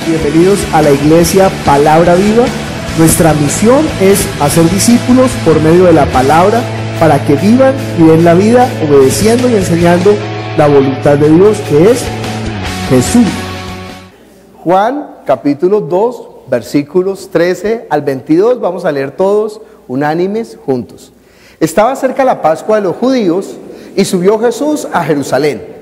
Bienvenidos a la iglesia Palabra Viva. Nuestra misión es hacer discípulos por medio de la palabra para que vivan y den la vida obedeciendo y enseñando la voluntad de Dios, que es Jesús. Juan capítulo 2, versículos 13 al 22, vamos a leer todos unánimes juntos. Estaba cerca la Pascua de los judíos y subió Jesús a Jerusalén.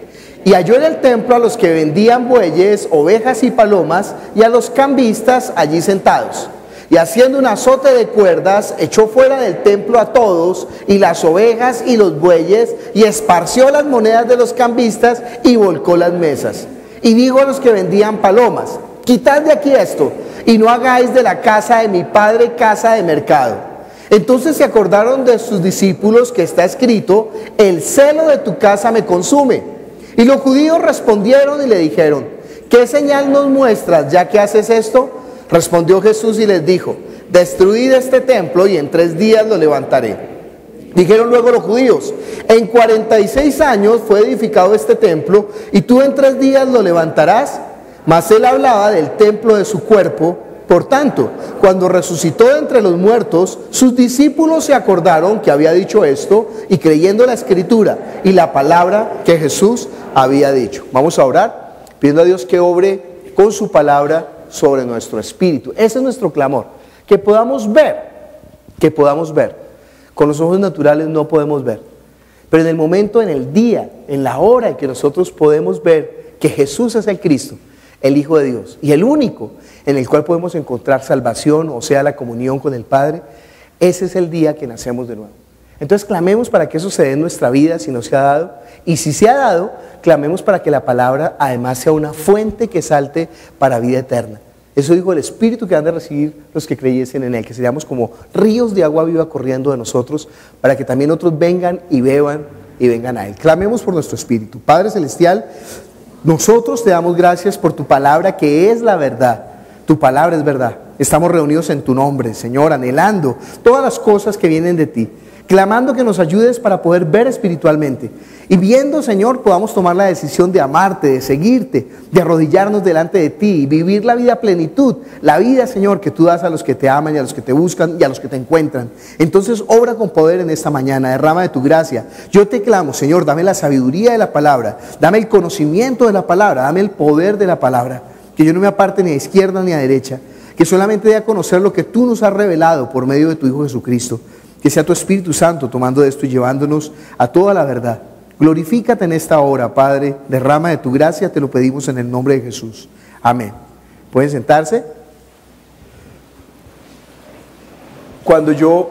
Y halló en el templo a los que vendían bueyes, ovejas y palomas, y a los cambistas allí sentados. Y haciendo un azote de cuerdas, echó fuera del templo a todos, y las ovejas y los bueyes, y esparció las monedas de los cambistas, y volcó las mesas. Y dijo a los que vendían palomas: quitad de aquí esto, y no hagáis de la casa de mi padre casa de mercado. Entonces se acordaron de sus discípulos que está escrito: el celo de tu casa me consume. Y los judíos respondieron y le dijeron: ¿qué señal nos muestras ya que haces esto? Respondió Jesús y les dijo: destruid este templo y en 3 días lo levantaré. Dijeron luego los judíos: en 46 años fue edificado este templo y tú en 3 días lo levantarás. Mas él hablaba del templo de su cuerpo. Por tanto, cuando resucitó de entre los muertos, sus discípulos se acordaron que había dicho esto, y creyendo la escritura y la palabra que Jesús había dicho. Vamos a orar, pidiendo a Dios que obre con su palabra sobre nuestro espíritu. Ese es nuestro clamor, que podamos ver. Con los ojos naturales no podemos ver, pero en el momento, en el día, en la hora en que nosotros podemos ver que Jesús es el Cristo, el Hijo de Dios, y el único en el cual podemos encontrar salvación, o sea, la comunión con el Padre, ese es el día que nacemos de nuevo. Entonces clamemos para que eso se dé en nuestra vida si no se ha dado, y si se ha dado, clamemos para que la palabra además sea una fuente que salte para vida eterna. Eso dijo el Espíritu que han de recibir los que creyesen en Él, que seríamos como ríos de agua viva corriendo de nosotros, para que también otros vengan y beban y vengan a Él. Clamemos por nuestro Espíritu. Padre Celestial, nosotros te damos gracias por tu palabra, que es la verdad. Tu palabra es verdad. Estamos reunidos en tu nombre, Señor, anhelando todas las cosas que vienen de ti, clamando que nos ayudes para poder ver espiritualmente. Y viendo, Señor, podamos tomar la decisión de amarte, de seguirte, de arrodillarnos delante de ti y vivir la vida a plenitud. La vida, Señor, que tú das a los que te aman y a los que te buscan y a los que te encuentran. Entonces, obra con poder en esta mañana, derrama de tu gracia. Yo te clamo, Señor, dame la sabiduría de la palabra, dame el conocimiento de la palabra, dame el poder de la palabra. Que yo no me aparte ni a izquierda ni a derecha, que solamente dé a conocer lo que tú nos has revelado por medio de tu Hijo Jesucristo. Que sea tu Espíritu Santo tomando de esto y llevándonos a toda la verdad. Glorifícate en esta hora, Padre, derrama de tu gracia, te lo pedimos en el nombre de Jesús. Amén. ¿Pueden sentarse? Cuando yo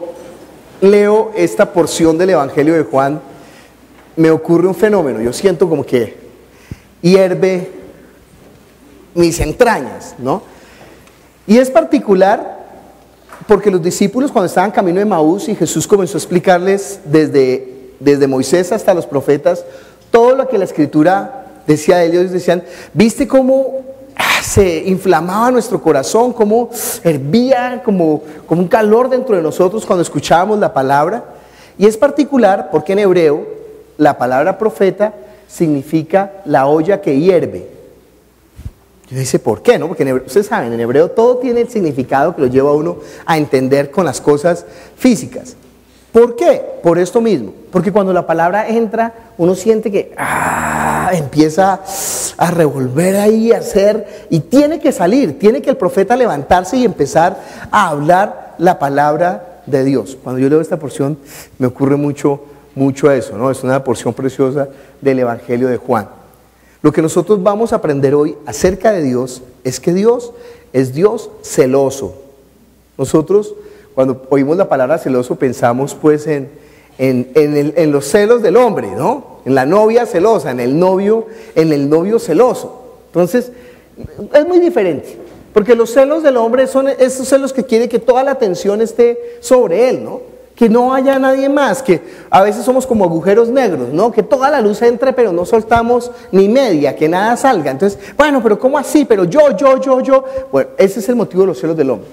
leo esta porción del Evangelio de Juan, me ocurre un fenómeno. Yo siento como que hierve mis entrañas, ¿no? Y es particular porque los discípulos, cuando estaban camino de Emaús y Jesús comenzó a explicarles desde Moisés hasta los profetas todo lo que la Escritura decía de ellos, decían: ¿viste cómo se inflamaba nuestro corazón, cómo hervía como un calor dentro de nosotros cuando escuchábamos la palabra? Y es particular porque en hebreo la palabra profeta significa la olla que hierve. Yo dice, ¿por qué? ¿No? Porque en hebreo, ustedes saben, en hebreo todo tiene el significado que lo lleva a uno a entender con las cosas físicas. ¿Por qué? Por esto mismo. Porque cuando la palabra entra, uno siente que empieza a revolver ahí, a hacer, y tiene que salir, tiene que el profeta levantarse y empezar a hablar la palabra de Dios. Cuando yo leo esta porción, me ocurre mucho eso, ¿no? Es una porción preciosa del Evangelio de Juan. Lo que nosotros vamos a aprender hoy acerca de Dios es que Dios es Dios celoso. Nosotros, cuando oímos la palabra celoso, pensamos pues en los celos del hombre, ¿no? En la novia celosa, en el novio celoso. Entonces, es muy diferente, porque los celos del hombre son esos celos que quiere que toda la atención esté sobre él, ¿no? Que no haya nadie más, que a veces somos como agujeros negros, ¿no? Que toda la luz entre, pero no soltamos ni media, que nada salga. Entonces, bueno, pero ¿cómo así? Pero yo. Bueno, ese es el motivo de los celos del hombre.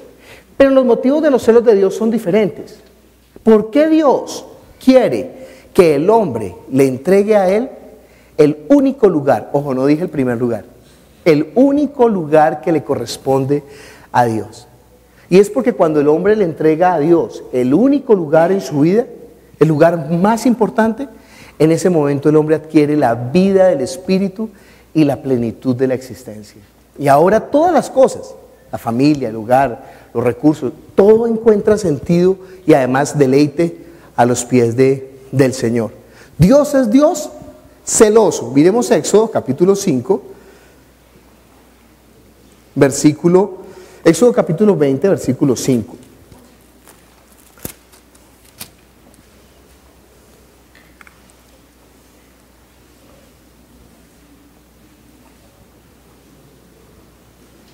Pero los motivos de los celos de Dios son diferentes. ¿Por qué Dios quiere que el hombre le entregue a Él el único lugar? Ojo, no dije el primer lugar. el único lugar que le corresponde a Dios. Y es porque cuando el hombre le entrega a Dios el único lugar en su vida, el lugar más importante, en ese momento el hombre adquiere la vida del Espíritu y la plenitud de la existencia. Y ahora todas las cosas, la familia, el hogar, los recursos, todo encuentra sentido y además deleite a los pies del Señor. Dios es Dios celoso. Miremos Éxodo capítulo 5, Éxodo capítulo 20, versículo 5.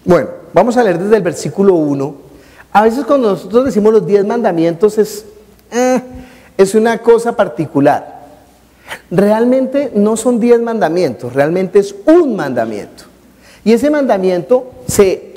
Bueno, vamos a leer desde el versículo 1. A veces cuando nosotros decimos los 10 mandamientos es una cosa particular. Realmente no son 10 mandamientos, realmente es un mandamiento. Y ese mandamiento,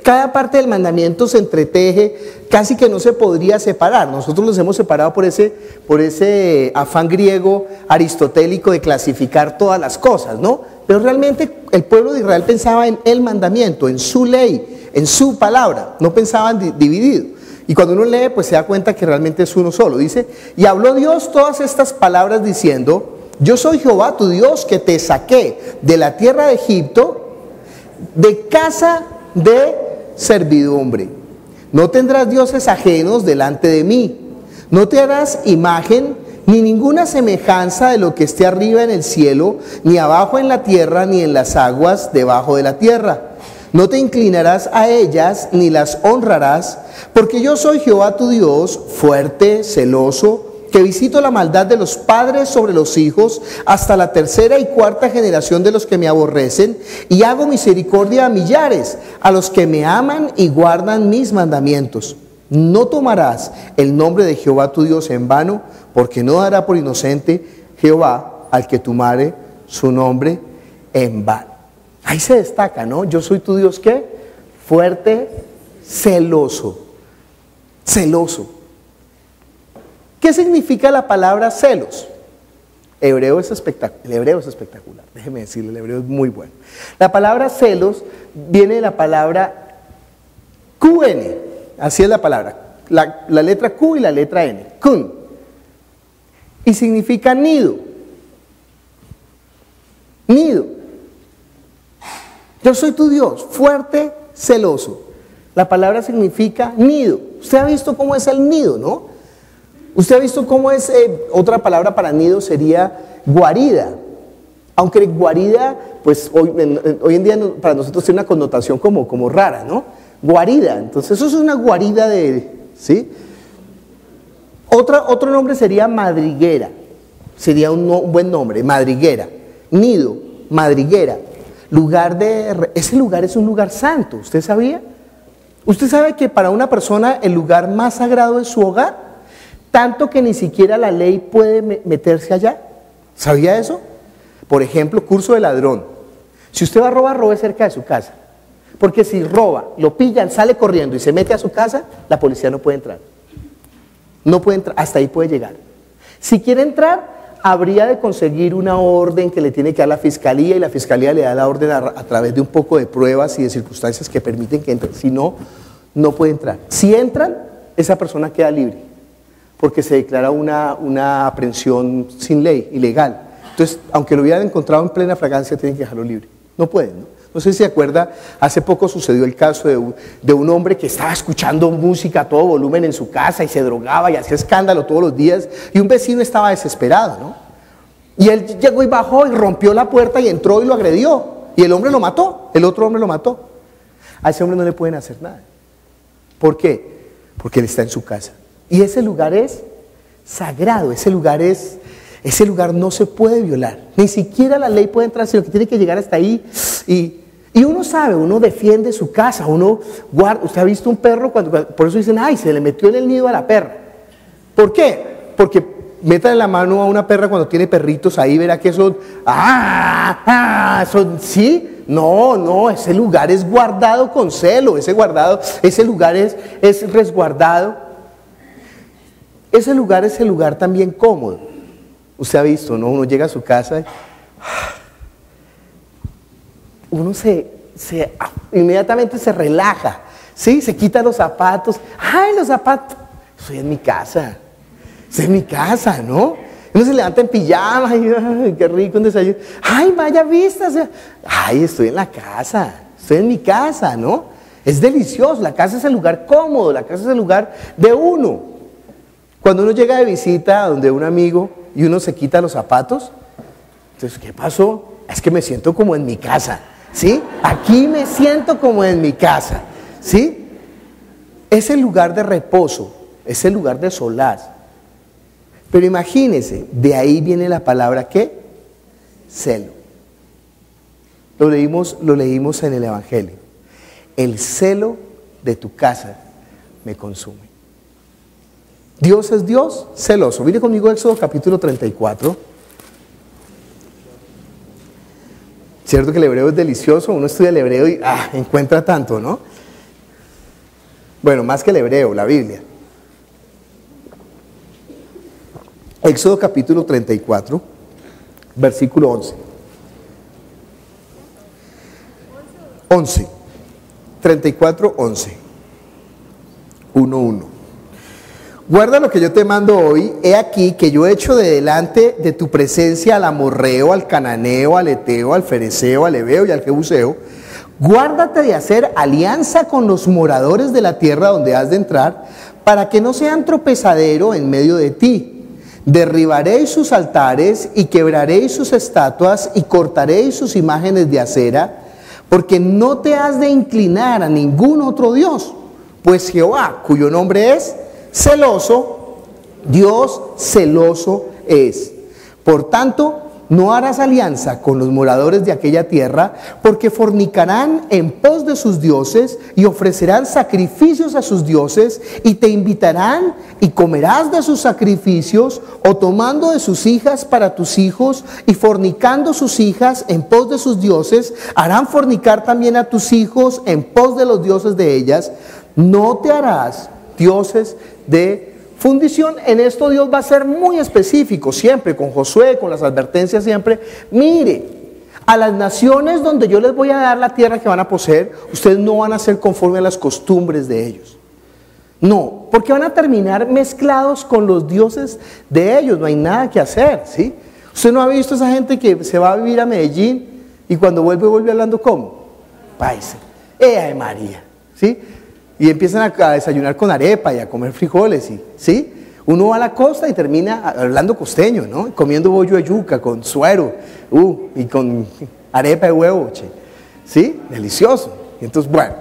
cada parte del mandamiento se entreteje, casi que no se podría separar. Nosotros los hemos separado por ese afán griego aristotélico de clasificar todas las cosas, ¿no? Pero realmente el pueblo de Israel pensaba en el mandamiento, en su ley, en su palabra, no pensaban dividido. Y cuando uno lee, pues se da cuenta que realmente es uno solo. Dice, y habló Dios todas estas palabras diciendo, yo soy Jehová tu Dios que te saqué de la tierra de Egipto, de casa de servidumbre. No tendrás dioses ajenos delante de mí. No te harás imagen ni ninguna semejanza de lo que esté arriba en el cielo, ni abajo en la tierra, ni en las aguas debajo de la tierra. No te inclinarás a ellas, ni las honrarás, porque yo soy Jehová tu Dios, fuerte, celoso, que visito la maldad de los padres sobre los hijos, hasta la tercera y cuarta generación de los que me aborrecen, y hago misericordia a millares, a los que me aman y guardan mis mandamientos. No tomarás el nombre de Jehová tu Dios en vano, porque no dará por inocente Jehová al que tomare su nombre en vano. Ahí se destaca, ¿no? Yo soy tu Dios, ¿qué? Fuerte, celoso. Celoso. ¿Qué significa la palabra celos? El hebreo es espectacular, déjeme decirle, el hebreo es muy bueno. La palabra celos viene de la palabra QN, así es la palabra, la letra Q y la letra N, kun, y significa nido. Nido. Yo soy tu Dios, fuerte, celoso. La palabra significa nido. Usted ha visto cómo es el nido, ¿no? Usted ha visto cómo es, otra palabra para nido sería guarida. Aunque guarida, pues hoy en día para nosotros tiene una connotación como rara, ¿no? Guarida, entonces eso es una guarida ¿sí? Otro nombre sería madriguera, sería un buen nombre, madriguera, nido, madriguera, ese lugar es un lugar santo, ¿usted sabía? ¿Usted sabe que para una persona el lugar más sagrado es su hogar? Tanto que ni siquiera la ley puede meterse allá. ¿Sabía eso? Por ejemplo, curso de ladrón. Si usted va a robar, robe cerca de su casa. Porque si roba, lo pillan, sale corriendo y se mete a su casa, la policía no puede entrar. No puede entrar, hasta ahí puede llegar. Si quiere entrar, habría de conseguir una orden que le tiene que dar la fiscalía, y la fiscalía le da la orden a través de un poco de pruebas y de circunstancias que permiten que entre. Si no, no puede entrar. Si entran, esa persona queda libre, porque se declara una aprehensión sin ley, ilegal. Entonces, aunque lo hubieran encontrado en plena fragancia, tienen que dejarlo libre. No pueden, ¿no? No sé si se acuerda, hace poco sucedió el caso de un hombre que estaba escuchando música a todo volumen en su casa y se drogaba y hacía escándalo todos los días, y un vecino estaba desesperado, ¿no? Y él llegó y bajó y rompió la puerta y entró y lo agredió, y el hombre lo mató, el otro hombre lo mató. A ese hombre no le pueden hacer nada. ¿Por qué? Porque él está en su casa. Y ese lugar es sagrado, ese lugar no se puede violar, ni siquiera la ley puede entrar, sino que tiene que llegar hasta ahí. Y uno sabe, uno defiende su casa, uno guarda. Usted ha visto un perro, por eso dicen, ay, se le metió en el nido a la perra. ¿Por qué? Porque metan la mano a una perra cuando tiene perritos, ahí verá que son, ¿sí? No, ese lugar es guardado con celo, ese lugar es resguardado. Ese lugar es el lugar también cómodo. Usted ha visto, ¿no? Uno llega a su casa y uno inmediatamente se relaja, ¿sí? Se quita los zapatos. ¡Ay, los zapatos! Estoy en mi casa. Estoy en mi casa, ¿no? Uno se levanta en pijama, ay, qué rico un desayuno. ¡Ay, vaya vista! ¡Ay, estoy en la casa! Estoy en mi casa, ¿no? Es delicioso. La casa es el lugar cómodo, la casa es el lugar de uno. Cuando uno llega de visita a donde un amigo y uno se quita los zapatos, entonces, ¿qué pasó? Es que me siento como en mi casa, ¿sí? Aquí me siento como en mi casa, ¿sí? Es el lugar de reposo, es el lugar de solaz. Pero imagínense, de ahí viene la palabra ¿qué? Celo. Lo leímos en el Evangelio. El celo de tu casa me consume. Dios es Dios celoso. Mire conmigo Éxodo capítulo 34. Cierto que el hebreo es delicioso, uno estudia el hebreo y encuentra tanto, ¿no? Bueno, más que el hebreo, la Biblia. Éxodo capítulo 34, versículo 11. 34, 11. 1:1. Guarda lo que yo te mando hoy. He aquí que yo echo de delante de tu presencia al amorreo, al cananeo, al eteo, al fereceo, al heveo y al jebuseo. Guárdate de hacer alianza con los moradores de la tierra donde has de entrar, para que no sean tropezadero en medio de ti. Derribaréis sus altares y quebraréis sus estatuas y cortaréis sus imágenes de acera, porque no te has de inclinar a ningún otro Dios, pues Jehová, cuyo nombre es celoso, Dios celoso es. Por tanto, no harás alianza con los moradores de aquella tierra, porque fornicarán en pos de sus dioses y ofrecerán sacrificios a sus dioses, y te invitarán y comerás de sus sacrificios, o tomando de sus hijas para tus hijos y fornicando sus hijas en pos de sus dioses, harán fornicar también a tus hijos en pos de los dioses de ellas. No te harás dioses de fundición. En esto Dios va a ser muy específico, siempre con Josué, con las advertencias siempre. Mire, a las naciones donde yo les voy a dar la tierra que van a poseer, ustedes no van a ser conforme a las costumbres de ellos. No, porque van a terminar mezclados con los dioses de ellos, no hay nada que hacer, ¿sí? Usted no ha visto esa gente que se va a vivir a Medellín y cuando vuelve hablando ¿cómo? Paisa, de María, ¿sí? Y empiezan a desayunar con arepa y a comer frijoles, ¿sí? Uno va a la costa y termina hablando costeño, ¿no? Comiendo bollo de yuca con suero, y con arepa de huevo, ¿sí? Delicioso. Y entonces, bueno,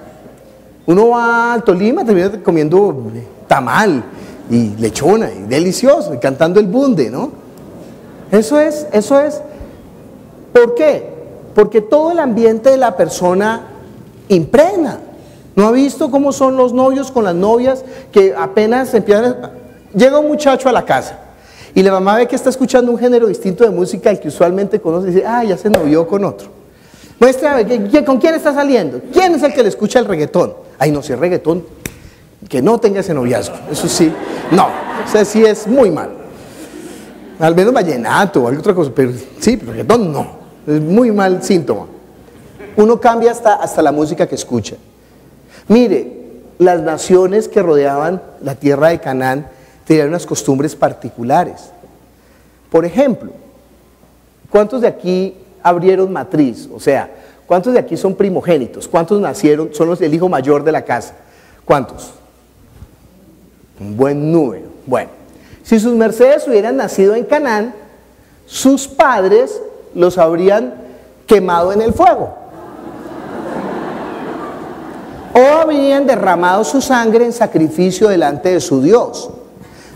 uno va al Tolima y termina comiendo tamal y lechona, y delicioso, y cantando el bunde, ¿no? Eso es. ¿Por qué? Porque todo el ambiente de la persona impregna. ¿No ha visto cómo son los novios con las novias que apenas empiezan? Llega un muchacho a la casa y la mamá ve que está escuchando un género distinto de música al que usualmente conoce y dice, ya se novió con otro. Muéstrame, ¿con quién está saliendo? ¿Quién es el que le escucha el reggaetón? Ay, no, si es reggaetón, que no tenga ese noviazgo. Eso sí, no, o sea, sí es muy mal. Al menos vallenato o alguna otra cosa, pero sí, reggaetón no, es muy mal síntoma. Uno cambia hasta la música que escucha. Mire, las naciones que rodeaban la tierra de Canaán tenían unas costumbres particulares. Por ejemplo, ¿cuántos de aquí abrieron matriz? O sea, ¿cuántos de aquí son primogénitos? ¿Cuántos nacieron, son el hijo mayor de la casa? ¿Cuántos? Un buen número. Bueno, si sus mercedes hubieran nacido en Canaán, sus padres los habrían quemado en el fuego. O habrían derramado su sangre en sacrificio delante de su Dios.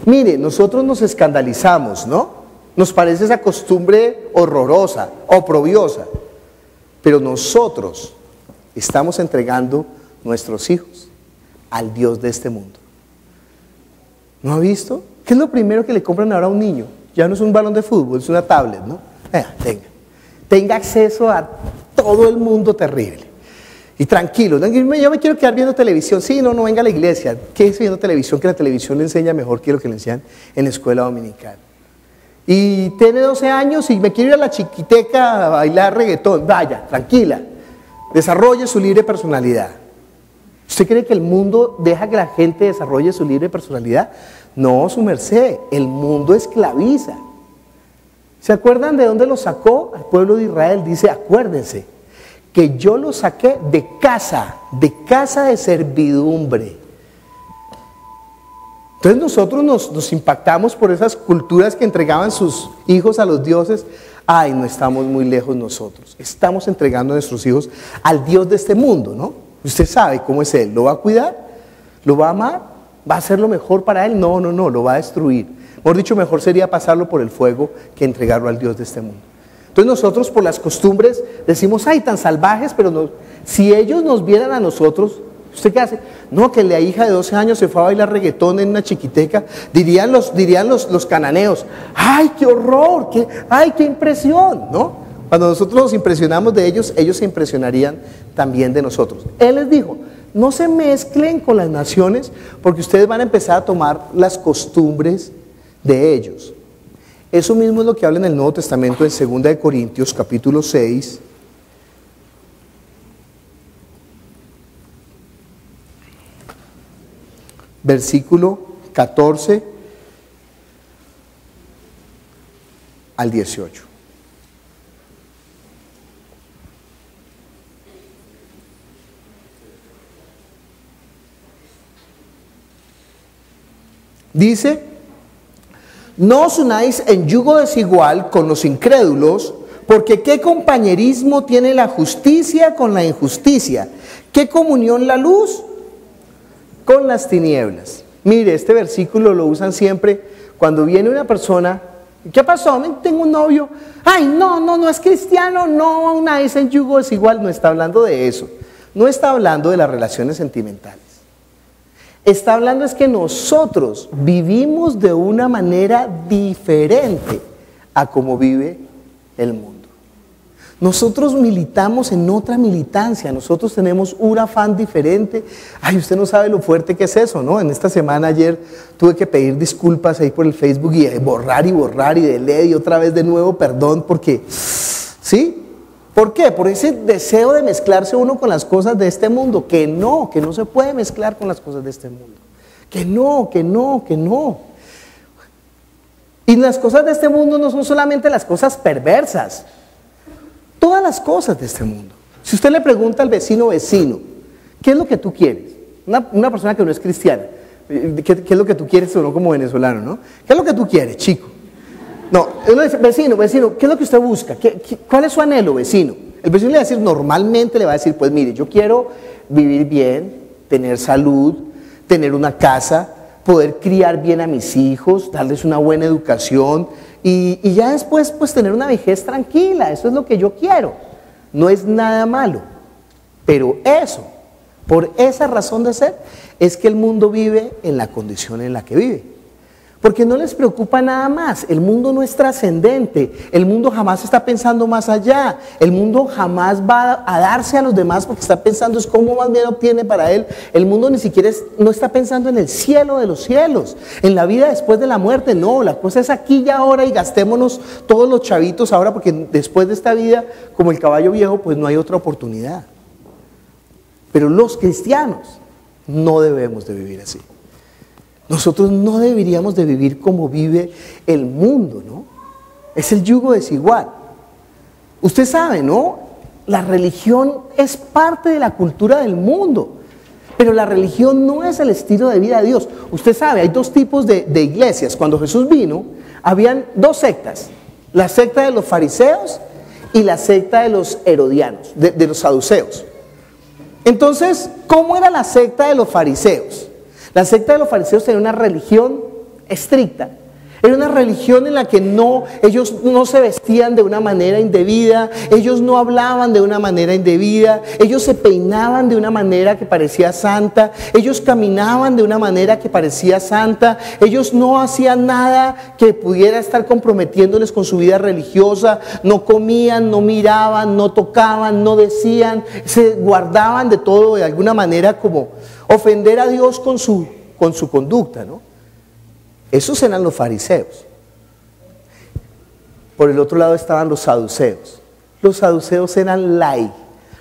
Mire, nosotros nos escandalizamos, ¿no? Nos parece esa costumbre horrorosa, oprobiosa. Pero nosotros estamos entregando nuestros hijos al Dios de este mundo. ¿No ha visto? ¿Qué es lo primero que le compran ahora a un niño? Ya no es un balón de fútbol, es una tablet, ¿no? Tenga acceso a todo el mundo terrible. Y tranquilo, yo me quiero quedar viendo televisión. Sí, no venga a la iglesia. ¿Qué es viendo televisión? Que la televisión le enseña mejor que lo que le enseñan en la escuela dominical. Y tiene 12 años y me quiero ir a la Chiquiteca a bailar reggaetón. Vaya, tranquila. Desarrolle su libre personalidad. ¿Usted cree que el mundo deja que la gente desarrolle su libre personalidad? No, su merced, el mundo esclaviza. ¿Se acuerdan de dónde lo sacó al pueblo de Israel? Dice, acuérdense que yo lo saqué de casa de servidumbre. Entonces nosotros nos impactamos por esas culturas que entregaban sus hijos a los dioses. Ay, no estamos muy lejos nosotros. Estamos entregando a nuestros hijos al Dios de este mundo, ¿no? Usted sabe cómo es Él. ¿Lo va a cuidar? ¿Lo va a amar? ¿Va a hacer lo mejor para Él? No, lo va a destruir. Mejor dicho, mejor sería pasarlo por el fuego que entregarlo al Dios de este mundo. Entonces nosotros por las costumbres decimos, ay, tan salvajes, pero no, si ellos nos vieran a nosotros, ¿usted qué hace? No, que la hija de 12 años se fue a bailar reggaetón en una chiquiteca, dirían los cananeos, ay, qué horror, ay, qué impresión, ¿no? Cuando nosotros nos impresionamos de ellos, ellos se impresionarían también de nosotros. Él les dijo, no se mezclen con las naciones porque ustedes van a empezar a tomar las costumbres de ellos. Eso mismo es lo que habla en el Nuevo Testamento en 2 de Corintios capítulo 6. Versículo 14 al 18. Dice, no os unáis en yugo desigual con los incrédulos, porque ¿qué compañerismo tiene la justicia con la injusticia? ¿Qué comunión la luz con las tinieblas? Mire, este versículo lo usan siempre cuando viene una persona, ¿qué pasó? Tengo un novio, ay, no es cristiano, no unáis en yugo desigual. No está hablando de eso, no está hablando de las relaciones sentimentales. Está hablando es que nosotros vivimos de una manera diferente a como vive el mundo. Nosotros militamos en otra militancia, nosotros tenemos un afán diferente. Ay, usted no sabe lo fuerte que es eso, ¿no? En esta semana ayer tuve que pedir disculpas ahí por el Facebook y borrar y de ley y otra vez de nuevo perdón porque, ¿sí? ¿Por qué? Por ese deseo de mezclarse uno con las cosas de este mundo, que no se puede mezclar con las cosas de este mundo. Que no. Y las cosas de este mundo no son solamente las cosas perversas, todas las cosas de este mundo. Si usted le pregunta al vecino, ¿qué es lo que tú quieres? Una persona que no es cristiana, ¿qué es lo que tú quieres? Uno como venezolano, ¿no? ¿Qué es lo que tú quieres, chico? No, uno dice, vecino, ¿qué es lo que usted busca? ¿Cuál es su anhelo, vecino? El vecino le va a decir, normalmente le va a decir, pues mire, yo quiero vivir bien, tener salud, tener una casa, poder criar bien a mis hijos, darles una buena educación y ya después pues tener una vejez tranquila. Eso es lo que yo quiero. No es nada malo, pero eso, por esa razón de ser, es que el mundo vive en la condición en la que vive. Porque no les preocupa nada más. El mundo no es trascendente. El mundo jamás está pensando más allá. El mundo jamás va a darse a los demás porque está pensando es cómo más bien obtiene para él. El mundo ni siquiera no está pensando en el cielo de los cielos, en la vida después de la muerte. No, la cosa es aquí y ahora y gastémonos todos los chavitos ahora porque después de esta vida, como el caballo viejo, pues no hay otra oportunidad. Pero los cristianos no debemos de vivir así. Nosotros no deberíamos de vivir como vive el mundo, ¿no? Es el yugo desigual. Usted sabe, ¿no? La religión es parte de la cultura del mundo, pero la religión no es el estilo de vida de Dios. Usted sabe, hay dos tipos de iglesias. Cuando Jesús vino, habían dos sectas, la secta de los fariseos y la secta de los herodianos, de los saduceos. Entonces, ¿cómo era la secta de los fariseos? La secta de los fariseos tenía una religión estricta. Era una religión en la que ellos no se vestían de una manera indebida, ellos no hablaban de una manera indebida, ellos se peinaban de una manera que parecía santa, ellos caminaban de una manera que parecía santa, ellos no hacían nada que pudiera estar comprometiéndoles con su vida religiosa, no comían, no miraban, no tocaban, no decían, se guardaban de todo de alguna manera como ofender a Dios con su conducta, ¿no? Esos eran los fariseos. Por el otro lado estaban los saduceos. Los saduceos eran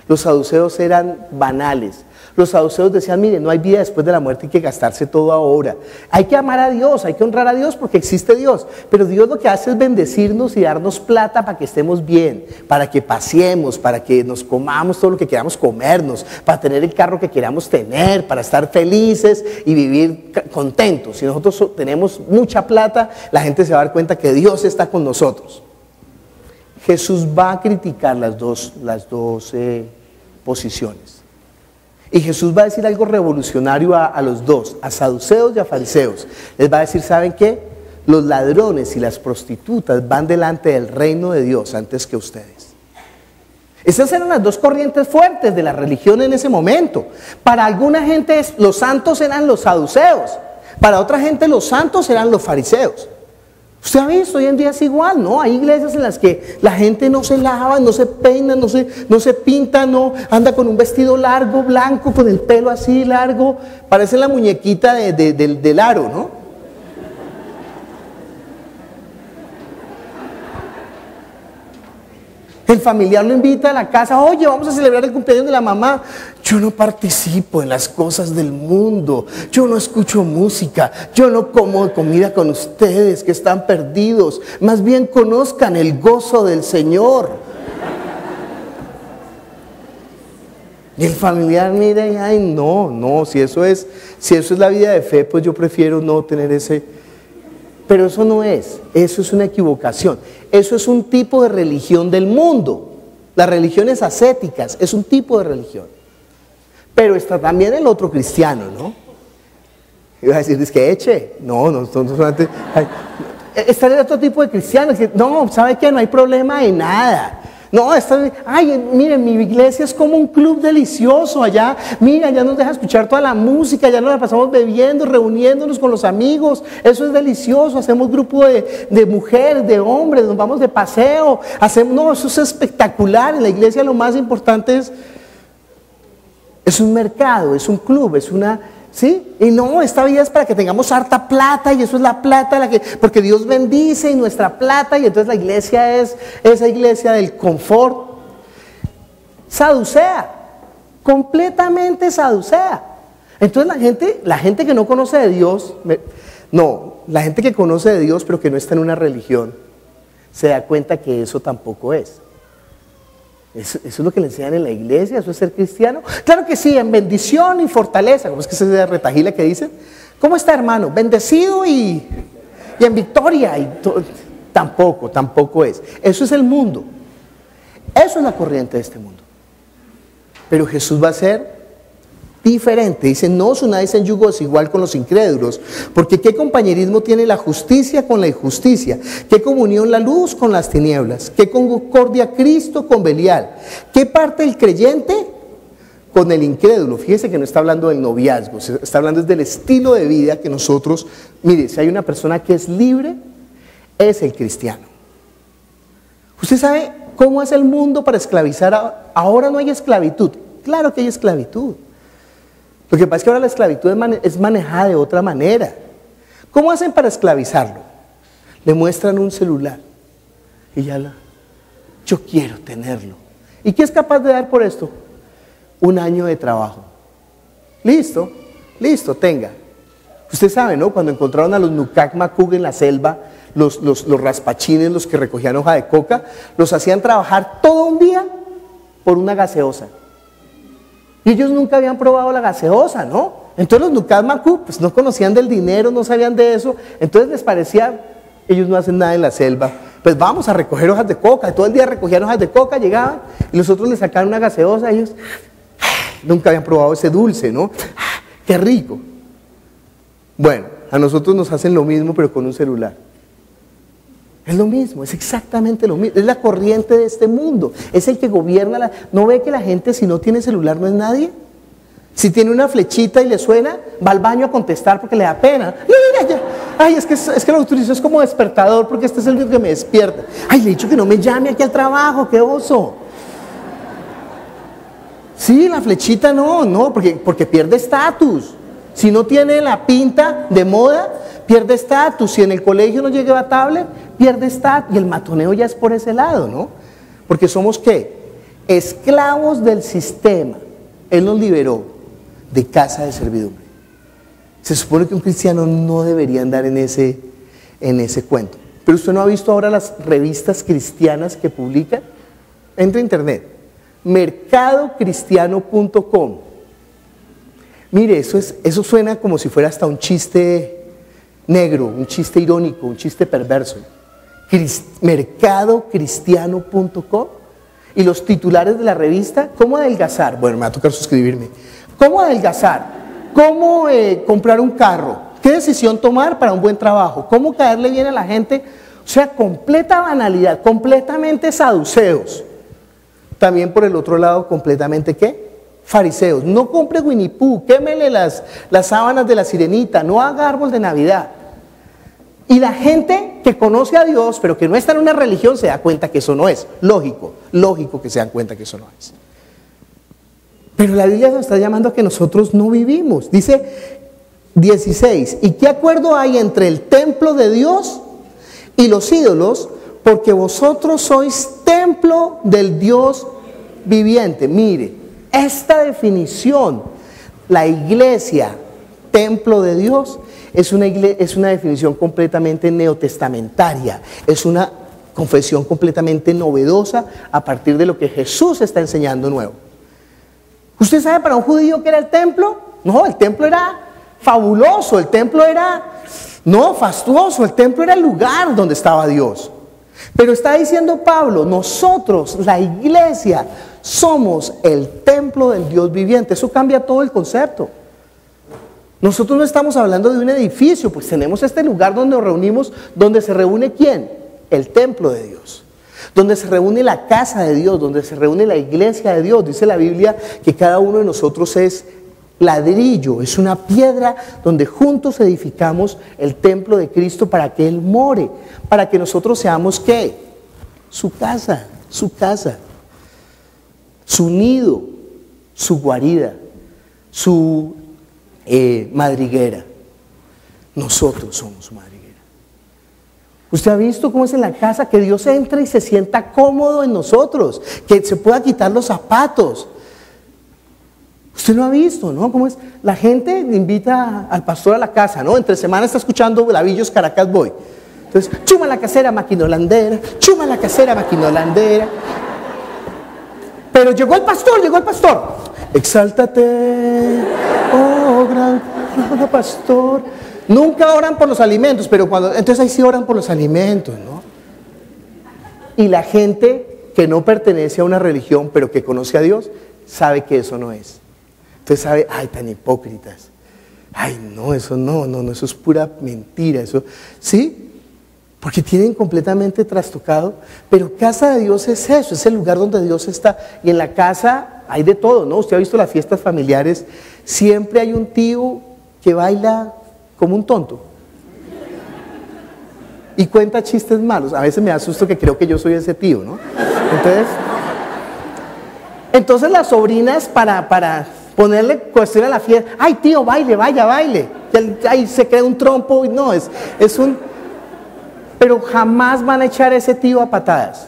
Los saduceos eran banales. Los saduceos decían, mire, no hay vida después de la muerte, hay que gastarse todo ahora. Hay que amar a Dios, hay que honrar a Dios porque existe Dios. Pero Dios lo que hace es bendecirnos y darnos plata para que estemos bien, para que paseemos, para que nos comamos todo lo que queramos comernos, para tener el carro que queramos tener, para estar felices y vivir contentos. Si nosotros tenemos mucha plata, la gente se va a dar cuenta que Dios está con nosotros. Jesús va a criticar las dos posiciones. Y Jesús va a decir algo revolucionario a los dos, a saduceos y a fariseos. Les va a decir, ¿saben qué? Los ladrones y las prostitutas van delante del reino de Dios antes que ustedes. Esas eran las dos corrientes fuertes de la religión en ese momento. Para alguna gente los santos eran los saduceos, para otra gente los santos eran los fariseos. Usted ha visto, hoy en día es igual, ¿no? Hay iglesias en las que la gente no se lava, no se peina, no se pinta, no anda con un vestido largo, blanco, con el pelo así largo, parece la muñequita del aro, ¿no? El familiar lo invita a la casa, oye, vamos a celebrar el cumpleaños de la mamá. Yo no participo en las cosas del mundo, yo no escucho música, yo no como comida con ustedes que están perdidos. Más bien conozcan el gozo del Señor. Y el familiar mira y, ay, no, si eso es la vida de fe, pues yo prefiero no tener ese... Pero eso no es, eso es una equivocación. Eso es un tipo de religión del mundo. Las religiones ascéticas es un tipo de religión. Pero está también el otro cristiano, ¿no? Iba a decir, es que eche. No solamente... Está el otro tipo de cristianos que, no, ¿sabe qué? No hay problema de nada. No, miren, mi iglesia es como un club delicioso allá. Mira, ya nos deja escuchar toda la música, ya nos la pasamos bebiendo, reuniéndonos con los amigos. Eso es delicioso. Hacemos grupo de mujeres, de hombres, nos vamos de paseo. Eso es espectacular. En la iglesia lo más importante es un mercado, es un club, es una... ¿Sí? Y no, esta vida es para que tengamos harta plata y eso es la plata, porque Dios bendice y nuestra plata y entonces la iglesia es esa iglesia del confort. Saducea, completamente saducea. Entonces la gente que no conoce de Dios, la gente que conoce de Dios pero que no está en una religión, se da cuenta que eso tampoco es. Eso es lo que le enseñan en la iglesia, eso es ser cristiano. Claro que sí, en bendición y fortaleza. ¿Cómo es que se de retajila que dicen? ¿Cómo está, hermano? Bendecido y en victoria. Tampoco es. Eso es el mundo. Eso es la corriente de este mundo. Pero Jesús va a ser diferente. Dice, no os unáis en yugo desigual con los incrédulos, porque ¿qué compañerismo tiene la justicia con la injusticia? ¿Qué comunión la luz con las tinieblas? ¿Qué concordia Cristo con Belial? ¿Qué parte el creyente con el incrédulo? Fíjese que no está hablando del noviazgo, está hablando del estilo de vida que nosotros, mire, si hay una persona que es libre, es el cristiano. ¿Usted sabe cómo es el mundo para esclavizar? Ahora no hay esclavitud. Claro que hay esclavitud. Lo que pasa es que ahora la esclavitud es manejada de otra manera. ¿Cómo hacen para esclavizarlo? Le muestran un celular y yo quiero tenerlo. ¿Y qué es capaz de dar por esto? 1 año de trabajo. Listo, tenga. Usted sabe, ¿no? Cuando encontraron a los Nukak Makug en la selva, los raspachines, los que recogían hoja de coca, los hacían trabajar todo un día por una gaseosa. Y ellos nunca habían probado la gaseosa, ¿no? Entonces los Nukak Makug pues no conocían del dinero, no sabían de eso. Entonces les parecía, ellos no hacen nada en la selva. Pues vamos a recoger hojas de coca. Y todo el día recogían hojas de coca, llegaban y los otros les sacaban una gaseosa. Ellos nunca habían probado ese dulce, ¿no? ¡Qué rico! Bueno, a nosotros nos hacen lo mismo pero con un celular. Es lo mismo, es exactamente lo mismo. Es la corriente de este mundo. Es el que gobierna. ¿No ve que la gente si no tiene celular no es nadie? Si tiene una flechita y le suena, va al baño a contestar porque le da pena. Mira, ya. Ay, es que lo utilizo es como despertador porque este es el único que me despierta. Ay, le he dicho que no me llame aquí al trabajo, qué oso. Sí, la flechita no, porque pierde estatus. Si no tiene la pinta de moda, pierde estatus. Si en el colegio no llega a tablet, pierde estatus. Y el matoneo ya es por ese lado, ¿no? Porque somos ¿qué? esclavos del sistema. Él nos liberó de casa de servidumbre. Se supone que un cristiano no debería andar en ese cuento. Pero usted no ha visto ahora las revistas cristianas que publican. Entra a internet, mercadocristiano.com. Mire, eso suena como si fuera hasta un chiste negro, un chiste irónico, un chiste perverso. Mercadocristiano.com. Y los titulares de la revista: ¿cómo adelgazar? Bueno, me va a tocar suscribirme. ¿Cómo adelgazar? ¿Cómo comprar un carro? ¿Qué decisión tomar para un buen trabajo? ¿Cómo caerle bien a la gente? O sea, completa banalidad, completamente saduceos. También por el otro lado, completamente ¿qué? Fariseos. No compre Winnie Pooh, quémele las sábanas de la sirenita, no haga árbol de Navidad. Y la gente que conoce a Dios, pero que no está en una religión, se da cuenta que eso no es. Lógico que se dan cuenta que eso no es. Pero la Biblia nos está llamando a que nosotros no vivimos. Dice 16, ¿y qué acuerdo hay entre el templo de Dios y los ídolos? Porque vosotros sois templo del Dios viviente. Mire, esta definición, la iglesia, templo de Dios, es una definición completamente neotestamentaria, es una confesión completamente novedosa a partir de lo que Jesús está enseñando nuevo. ¿Usted sabe para un judío qué era el templo? No, el templo era fabuloso, el templo era fastuoso, el templo era el lugar donde estaba Dios. Pero está diciendo Pablo, nosotros, la iglesia, somos el templo del Dios viviente. Eso cambia todo el concepto. Nosotros no estamos hablando de un edificio, pues tenemos este lugar donde nos reunimos, donde se reúne ¿quién? El templo de Dios. Donde se reúne la casa de Dios, donde se reúne la iglesia de Dios. Dice la Biblia que cada uno de nosotros es ladrillo, es una piedra donde juntos edificamos el templo de Cristo para que Él more, para que nosotros seamos ¿qué? Su casa, su nido, su guarida, su madriguera. Nosotros somos su madriguera. ¿Usted ha visto cómo es en la casa? Que Dios entra y se sienta cómodo en nosotros, que se pueda quitar los zapatos. Usted lo ha visto, ¿no? ¿Cómo es? La gente invita al pastor a la casa, ¿no? Entre semana está escuchando Lavillos Caracas Boy. Entonces, chuma la casera, máquina holandera, chuma la casera, máquina holandera. Pero llegó el pastor. Exáltate, oh gran pastor. Nunca oran por los alimentos, pero entonces ahí sí oran por los alimentos, ¿no? Y la gente que no pertenece a una religión, pero que conoce a Dios, sabe que eso no es. Entonces sabe, ay, tan hipócritas. Ay, no, eso no, eso es pura mentira, eso, ¿sí? Porque tienen completamente trastocado, pero casa de Dios es eso, es el lugar donde Dios está. Y en la casa hay de todo, ¿no? Usted ha visto las fiestas familiares, siempre hay un tío que baila como un tonto y cuenta chistes malos. A veces me asusto que creo que yo soy ese tío, ¿no? Entonces las sobrinas para ponerle cuestión a la fiesta, ay tío, baile, vaya, baile. Ahí se crea un trompo y no, es un... Pero jamás van a echar a ese tío a patadas.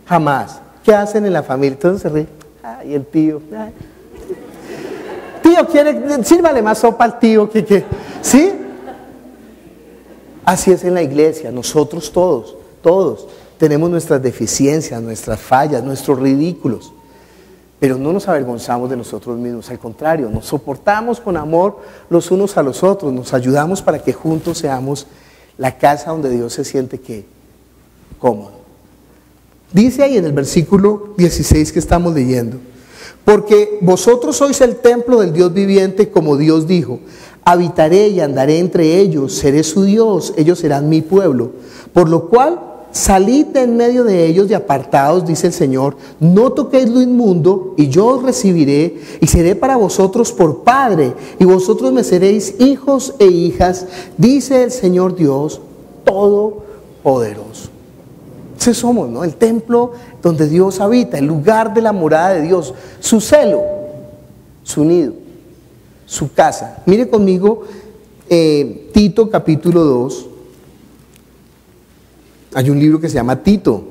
Jamás. ¿Qué hacen en la familia? Entonces se ríe. Ay, el tío. Ay. Tío, sírvale más sopa al tío. ¿Sí? Así es en la iglesia. Nosotros todos tenemos nuestras deficiencias, nuestras fallas, nuestros ridículos. Pero no nos avergonzamos de nosotros mismos. Al contrario, nos soportamos con amor los unos a los otros. Nos ayudamos para que juntos seamos la casa donde Dios se siente cómodo. Dice ahí en el versículo 16 que estamos leyendo: porque vosotros sois el templo del Dios viviente, como Dios dijo, habitaré y andaré entre ellos, seré su Dios, ellos serán mi pueblo. Por lo cual, salid de en medio de ellos y apartaos, dice el Señor, no toquéis lo inmundo, y yo os recibiré, y seré para vosotros por Padre, y vosotros me seréis hijos e hijas, dice el Señor Dios Todopoderoso. Ese somos, ¿no? El templo donde Dios habita, el lugar de la morada de Dios, su celo, su nido, su casa. Mire conmigo Tito capítulo 2. Hay un libro que se llama Tito.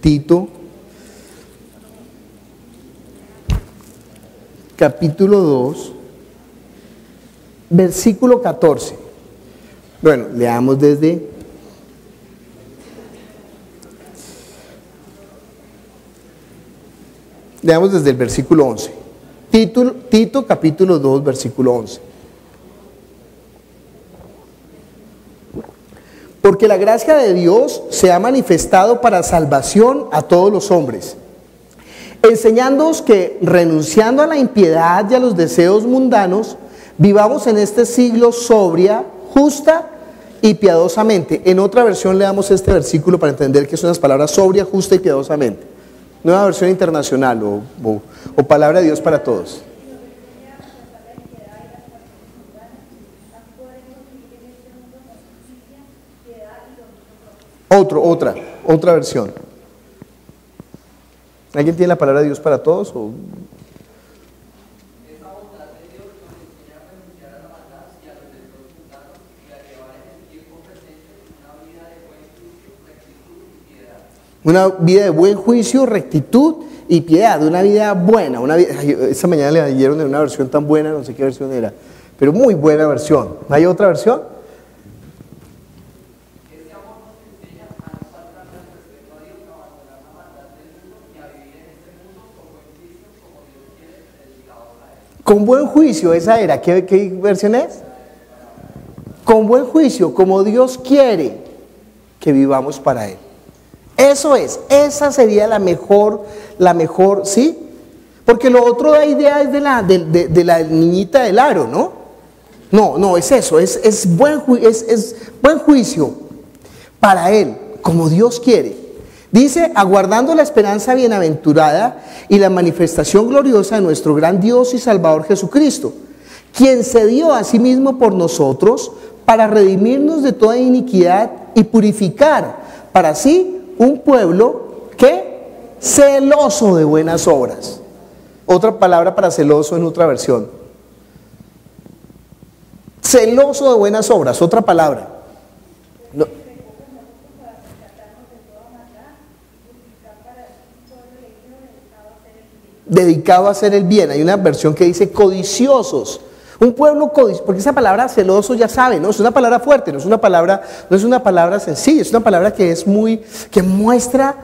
Tito, capítulo 2, versículo 14. Bueno, leamos desde el versículo 11. Tito capítulo 2, versículo 11. Porque la gracia de Dios se ha manifestado para salvación a todos los hombres, enseñándoos que, renunciando a la impiedad y a los deseos mundanos, vivamos en este siglo sobria, justa y piadosamente. En otra versión le damos este versículo para entender que son las palabras sobria, justa y piadosamente. Nueva versión internacional o palabra de Dios para todos. Otra versión. ¿Alguien tiene la palabra de Dios para todos? Una vida de buen juicio, rectitud y piedad, una vida buena. Esta mañana le leyeron en una versión tan buena, no sé qué versión era, pero muy buena versión. ¿Hay otra versión? Con buen juicio, esa era. ¿Qué versión es? Con buen juicio, como Dios quiere que vivamos para Él. Eso es, esa sería la mejor, ¿sí? Porque lo otro da idea es de la niñita del aro, ¿no? No, es eso, es buen juicio para Él, como Dios quiere. Dice, aguardando la esperanza bienaventurada y la manifestación gloriosa de nuestro gran Dios y Salvador Jesucristo, quien se dio a sí mismo por nosotros para redimirnos de toda iniquidad y purificar para sí un pueblo que celoso de buenas obras. Otra palabra para celoso en otra versión. Celoso de buenas obras, otra palabra. No. Dedicado a hacer el bien. Hay una versión que dice codiciosos. Un pueblo codicioso, porque esa palabra celoso ya sabe, ¿no? Es una palabra fuerte, no es una palabra sencilla, es una palabra que muestra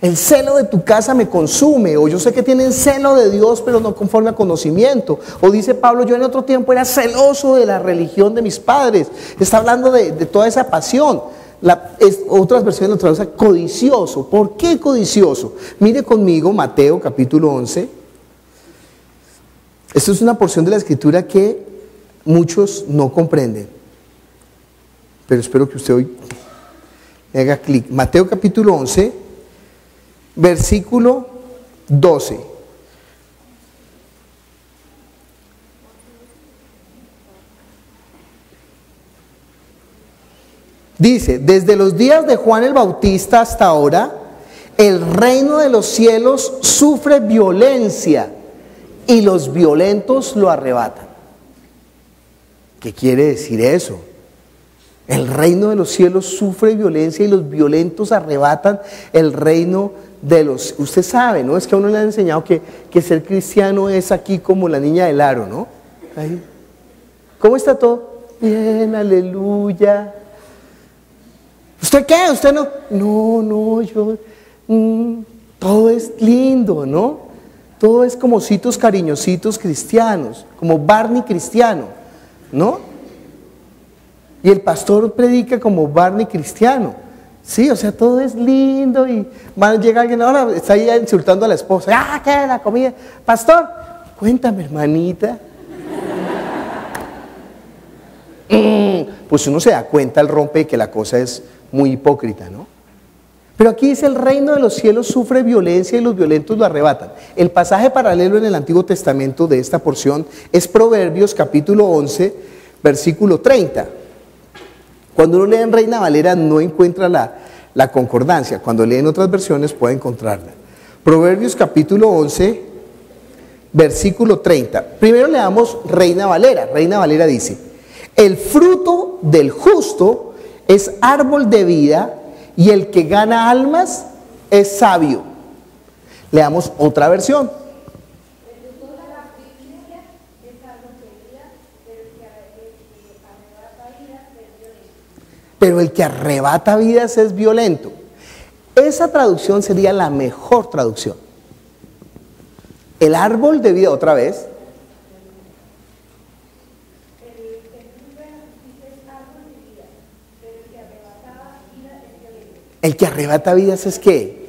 el celo de tu casa me consume, o yo sé que tienen celo de Dios, pero no conforme a conocimiento. O dice Pablo, yo en otro tiempo era celoso de la religión de mis padres. Está hablando de toda esa pasión. Otras versiones lo traducen codicioso. ¿Por qué codicioso? Mire conmigo Mateo capítulo 11. Esto es una porción de la escritura que muchos no comprenden, pero espero que usted hoy haga clic. Mateo capítulo 11, versículo 12. Dice, desde los días de Juan el Bautista hasta ahora, el reino de los cielos sufre violencia y los violentos lo arrebatan. ¿Qué quiere decir eso? El reino de los cielos sufre violencia y los violentos arrebatan el reino de los... Usted sabe, ¿no? Es que a uno le han enseñado que ser cristiano es aquí como la niña del aro, ¿no? Ahí. ¿Cómo está todo? Bien, aleluya. ¿Usted qué? ¿Usted no? No, yo... todo es lindo, ¿no? Todo es como ositos cariñositos cristianos, como Barney cristiano, ¿no? Y el pastor predica como Barney cristiano, sí, o sea, todo es lindo y llega alguien, ahora está ahí insultando a la esposa, ¿qué? La comida, pastor, cuéntame hermanita. Pues uno se da cuenta al rompe de que la cosa es muy hipócrita, ¿no? Pero aquí dice, el reino de los cielos sufre violencia y los violentos lo arrebatan. El pasaje paralelo en el Antiguo Testamento de esta porción es Proverbios capítulo 11, versículo 30. Cuando uno lee en Reina Valera no encuentra la concordancia, cuando lee en otras versiones puede encontrarla. Proverbios capítulo 11, versículo 30. Primero leamos Reina Valera. Reina Valera dice, el fruto del justo es árbol de vida, y el que gana almas es sabio. Leamos otra versión. Pero el que arrebata vidas es violento. Esa traducción sería la mejor traducción. El árbol de vida, otra vez. El que arrebata vidas es ¿qué?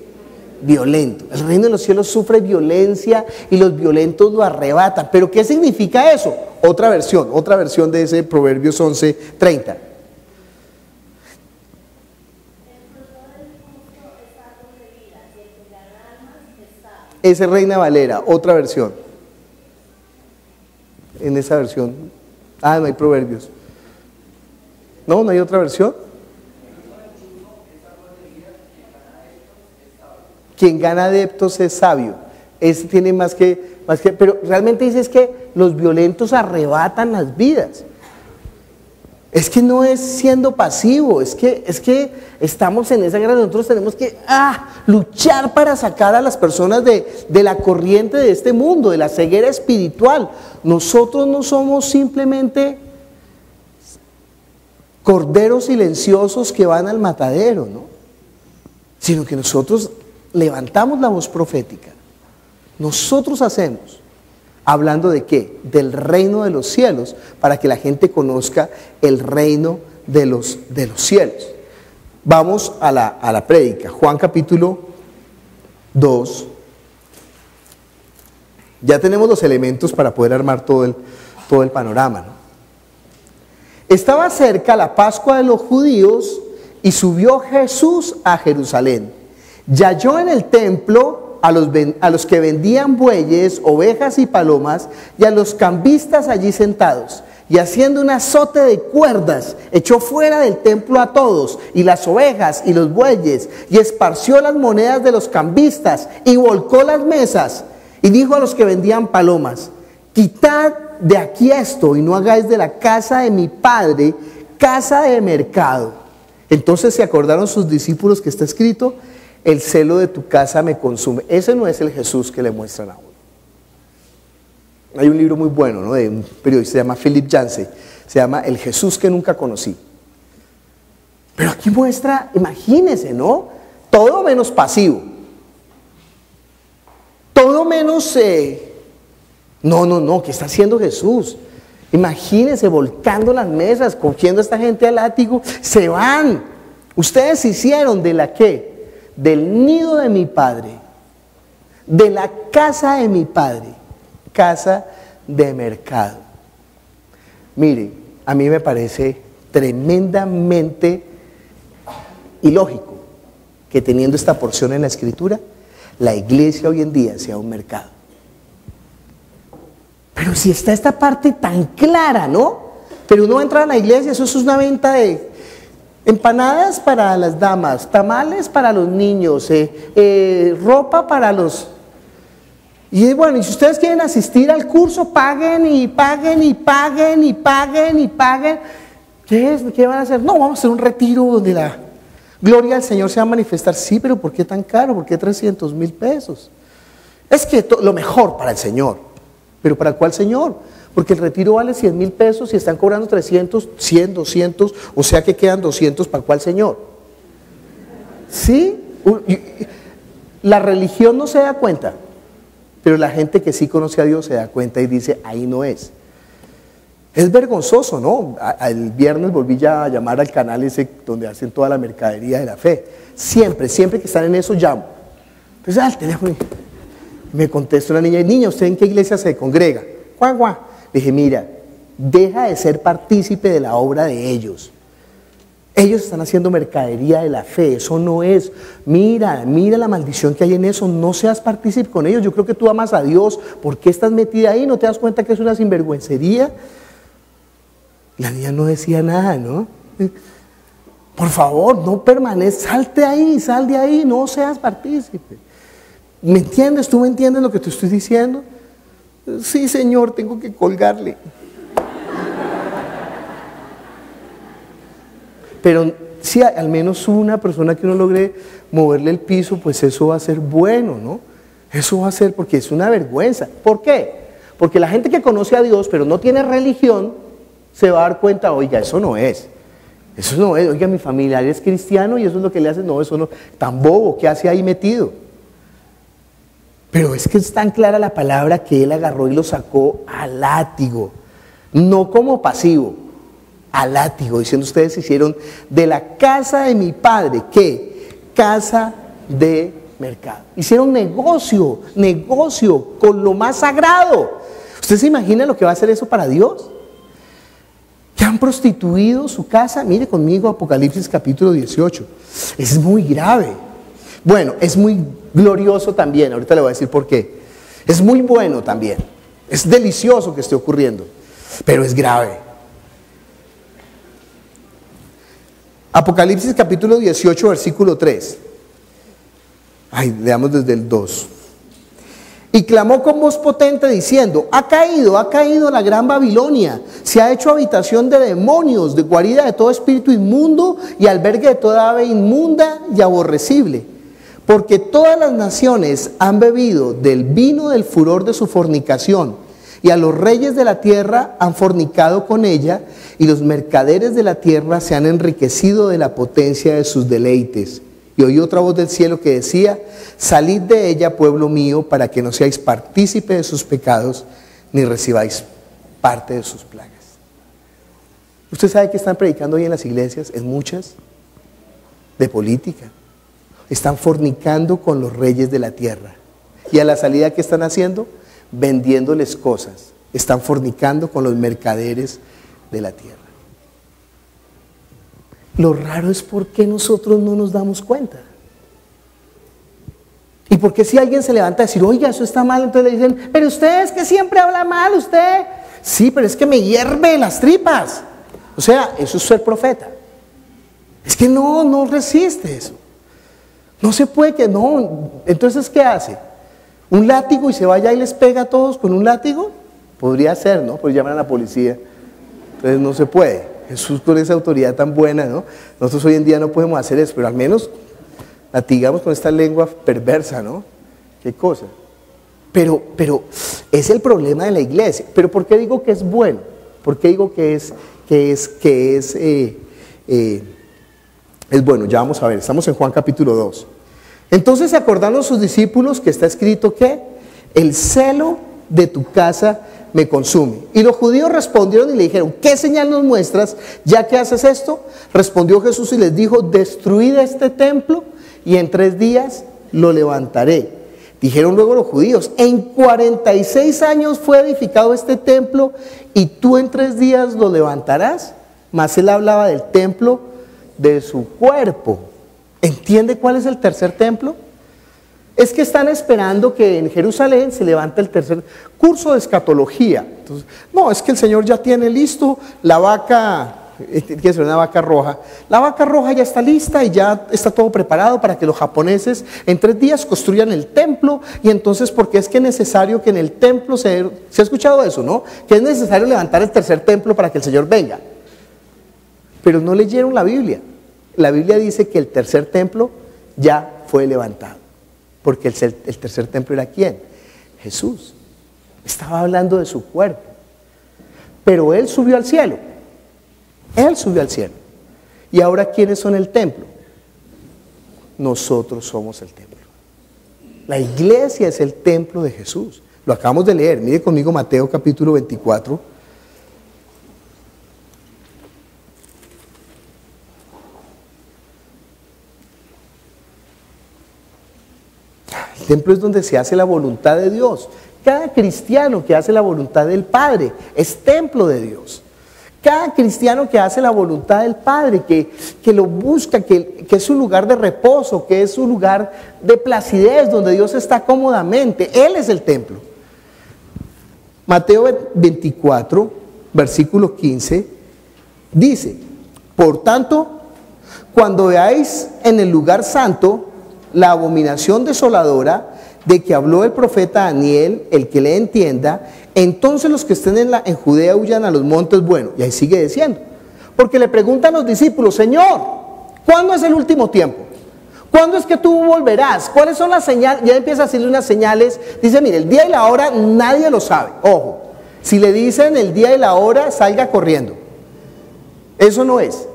Violento. El reino de los cielos sufre violencia y los violentos lo arrebatan. ¿Pero qué significa eso? Otra versión de ese Proverbios 11:30. Ese es Reina Valera, otra versión. En esa versión. No hay Proverbios. ¿No hay otra versión? Quien gana adeptos es sabio. Ese tiene más que, pero realmente dice es que los violentos arrebatan las vidas. Es que no es siendo pasivo, es que estamos en esa guerra. Nosotros tenemos que luchar para sacar a las personas de la corriente de este mundo, de la ceguera espiritual. Nosotros no somos simplemente corderos silenciosos que van al matadero, ¿no? Sino que nosotros levantamos la voz profética. Nosotros hacemos. ¿Hablando de qué? Del reino de los cielos, para que la gente conozca el reino de los cielos. Vamos a la prédica. Juan capítulo 2. Ya tenemos los elementos para poder armar todo el panorama, ¿no? Estaba cerca la Pascua de los judíos y subió Jesús a Jerusalén. Y halló en el templo a los que vendían bueyes, ovejas y palomas, y a los cambistas allí sentados, y haciendo un azote de cuerdas, echó fuera del templo a todos, y las ovejas y los bueyes, y esparció las monedas de los cambistas, y volcó las mesas, y dijo a los que vendían palomas: quitad de aquí esto, y no hagáis de la casa de mi padre casa de mercado. Entonces se acordaron sus discípulos que está escrito: el celo de tu casa me consume. Ese no es el Jesús que le muestran a uno. Hay un libro muy bueno, ¿no?, de un periodista, se llama Philip Yancey, se llama El Jesús que nunca conocí. Pero aquí muestra, imagínense, ¿no?, todo menos pasivo, todo menos ¿qué está haciendo Jesús? Imagínense volcando las mesas, cogiendo a esta gente al látigo, se van. Ustedes hicieron de la ¿qué? Del nido de mi padre, de la casa de mi padre, casa de mercado. Mire, a mí me parece tremendamente ilógico que teniendo esta porción en la Escritura, la iglesia hoy en día sea un mercado. Pero si está esta parte tan clara, ¿no? Pero uno entra a la iglesia, eso es una venta de empanadas para las damas, tamales para los niños, ropa para los... Y bueno, y si ustedes quieren asistir al curso, paguen y paguen y paguen y paguen y paguen. ¿Qué van a hacer? No, vamos a hacer un retiro donde la gloria al Señor se va a manifestar. Sí, pero ¿por qué tan caro? ¿Por qué 300,000 pesos? Es que lo mejor para el Señor. ¿Pero para cuál Señor? Porque el retiro vale 100,000 pesos y están cobrando 300, 100, 200, o sea que quedan 200, ¿para cuál Señor? ¿Sí? La religión no se da cuenta, pero la gente que sí conoce a Dios se da cuenta y dice: ahí no es. Es vergonzoso, ¿no? El viernes volví ya a llamar al canal ese donde hacen toda la mercadería de la fe. Siempre que están en eso llamo. Entonces al teléfono me contesta una niña: niña, ¿usted en qué iglesia se congrega? Guau. Le dije: mira, deja de ser partícipe de la obra de ellos. Ellos están haciendo mercadería de la fe, eso no es. Mira la maldición que hay en eso, no seas partícipe con ellos. Yo creo que tú amas a Dios, ¿por qué estás metida ahí? ¿No te das cuenta que es una sinvergüencería? La niña no decía nada, ¿no? Por favor, no permanezcas, sal de ahí, no seas partícipe. ¿Me entiendes? ¿Tú me entiendes lo que te estoy diciendo? Sí, Señor, tengo que colgarle. Pero si al menos una persona que uno logre moverle el piso, pues eso va a ser bueno, ¿no? Eso va a ser, porque es una vergüenza. ¿Por qué? Porque la gente que conoce a Dios pero no tiene religión, se va a dar cuenta, oiga, eso no es, oiga, mi familiar es cristiano y eso es lo que le hace, no, eso no, tan bobo, ¿qué hace ahí metido? Pero es que es tan clara la palabra que él agarró y lo sacó a látigo, no como pasivo, a látigo, diciendo: ustedes hicieron de la casa de mi padre, ¿qué? Casa de mercado. Hicieron negocio con lo más sagrado. ¿Usted se imagina lo que va a hacer eso para Dios? Que han prostituido su casa. Mire conmigo Apocalipsis capítulo 18. Es muy grave. Bueno, es muy glorioso también. Ahorita le voy a decir por qué. Es muy bueno también. Es delicioso que esté ocurriendo, pero es grave. Apocalipsis capítulo 18, versículo 3. Leamos desde el 2. Y clamó con voz potente diciendo: ha caído la gran Babilonia, se ha hecho habitación de demonios, de guarida de todo espíritu inmundo y albergue de toda ave inmunda y aborrecible. Porque todas las naciones han bebido del vino del furor de su fornicación, y a los reyes de la tierra han fornicado con ella, y los mercaderes de la tierra se han enriquecido de la potencia de sus deleites. Y oí otra voz del cielo que decía: salid de ella, pueblo mío, para que no seáis partícipe de sus pecados, ni recibáis parte de sus plagas. ¿Usted sabe que están predicando hoy en las iglesias? En muchas, de política. Están fornicando con los reyes de la tierra. Y a la salida, ¿qué están haciendo? Vendiéndoles cosas. Están fornicando con los mercaderes de la tierra. Lo raro es por qué nosotros no nos damos cuenta. Y por qué si alguien se levanta a decir: oiga, eso está mal, entonces le dicen: pero usted es que siempre habla mal, usted. Sí, pero es que me hierve las tripas. O sea, eso es ser profeta. Es que no resiste eso. No se puede que no. Entonces, ¿qué hace? ¿Un látigo y se vaya y les pega a todos con un látigo? Podría ser, ¿no? Pues llaman a la policía. Entonces no se puede. Jesús con esa autoridad tan buena, ¿no? Nosotros hoy en día no podemos hacer eso, pero al menos latigamos con esta lengua perversa, ¿no? Qué cosa. Pero es el problema de la iglesia. ¿Pero por qué digo que es bueno? ¿Por qué digo que es bueno? Ya vamos a ver, estamos en Juan capítulo 2. Entonces se acordaron sus discípulos que está escrito que el celo de tu casa me consume. Y los judíos respondieron y le dijeron: ¿qué señal nos muestras ya que haces esto? Respondió Jesús y les dijo: destruid este templo y en 3 días lo levantaré. Dijeron luego los judíos: en 46 años fue edificado este templo y tú en 3 días lo levantarás. Mas él hablaba del templo de su cuerpo. ¿Entiende cuál es el tercer templo? Es que están esperando que en Jerusalén se levante el tercer curso de escatología. Entonces, no, es que el Señor ya tiene listo la vaca, que es una vaca roja. La vaca roja ya está lista y ya está todo preparado para que los japoneses en 3 días construyan el templo. Y entonces, porque es que es necesario que en el templo se ha escuchado eso, ¿no? Que es necesario levantar el tercer templo para que el Señor venga. Pero no leyeron la Biblia. La Biblia dice que el tercer templo ya fue levantado. Porque el tercer templo era ¿quién? Jesús. Estaba hablando de su cuerpo. Pero Él subió al cielo. Él subió al cielo. Y ahora, ¿quiénes son el templo? Nosotros somos el templo. La iglesia es el templo de Jesús. Lo acabamos de leer. Mire conmigo Mateo capítulo 24. El templo es donde se hace la voluntad de Dios. Cada cristiano que hace la voluntad del Padre es templo de Dios. Cada cristiano que hace la voluntad del Padre, que lo busca, que es su lugar de reposo, que es su lugar de placidez, donde Dios está cómodamente, Él es el templo. Mateo 24, versículo 15, dice: por tanto, cuando veáis en el lugar santo la abominación desoladora de que habló el profeta Daniel, el que le entienda, entonces los que estén en Judea huyan a los montes. Bueno, y ahí sigue diciendo, porque le preguntan los discípulos: Señor, ¿Cuándo es el último tiempo? ¿Cuándo es que tú volverás? ¿Cuáles son las señales? Ya empieza a decirle unas señales. Dice, mire, el día y la hora nadie lo sabe. Ojo, si le dicen el día y la hora, salga corriendo. Eso no es.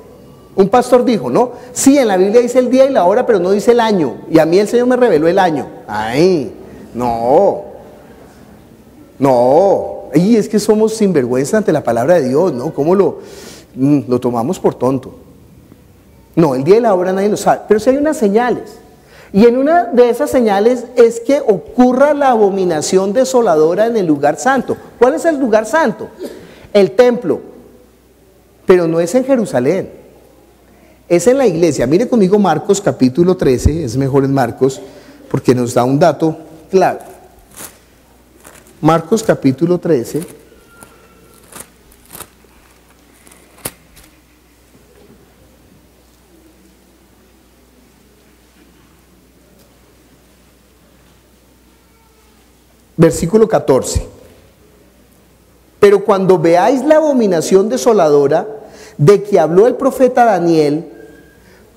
Un pastor dijo, ¿no? Sí, en la Biblia dice el día y la hora, pero no dice el año. Y a mí el Señor me reveló el año. Ay, no. Y es que somos sinvergüenza ante la palabra de Dios, ¿no? ¿Cómo lo tomamos por tonto? No, el día y la hora nadie lo sabe, pero sí hay unas señales. Y en una de esas señales es que ocurra la abominación desoladora en el lugar santo. ¿Cuál es el lugar santo? El templo. Pero no es en Jerusalén, es en la iglesia. Mire conmigo Marcos capítulo 13, es mejor en Marcos, porque nos da un dato clave. Marcos capítulo 13. Versículo 14. Pero cuando veáis la abominación desoladora de que habló el profeta Daniel,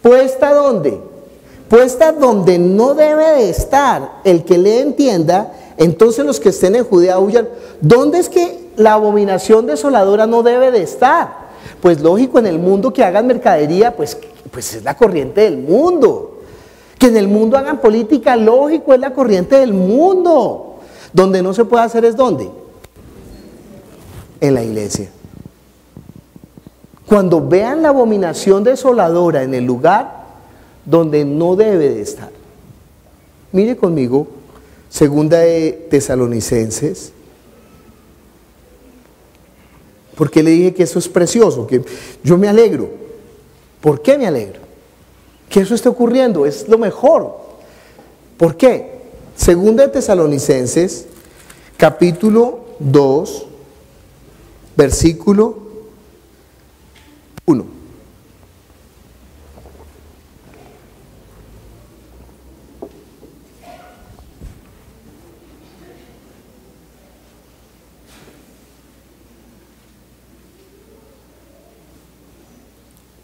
puesta ¿dónde? Puesta donde no debe de estar. El que le entienda, entonces los que estén en Judea huyan. ¿Dónde es que la abominación desoladora no debe de estar? Pues lógico, en el mundo que hagan mercadería, pues es la corriente del mundo. Que en el mundo hagan política, lógico, es la corriente del mundo. Donde no se puede hacer es ¿dónde? En la iglesia. Cuando vean la abominación desoladora en el lugar donde no debe de estar. Mire conmigo, segunda de Tesalonicenses. Porque le dije que eso es precioso, que yo me alegro. ¿Por qué me alegro? Que eso esté ocurriendo, es lo mejor. ¿Por qué? Segunda de Tesalonicenses, capítulo 2, versículo 1.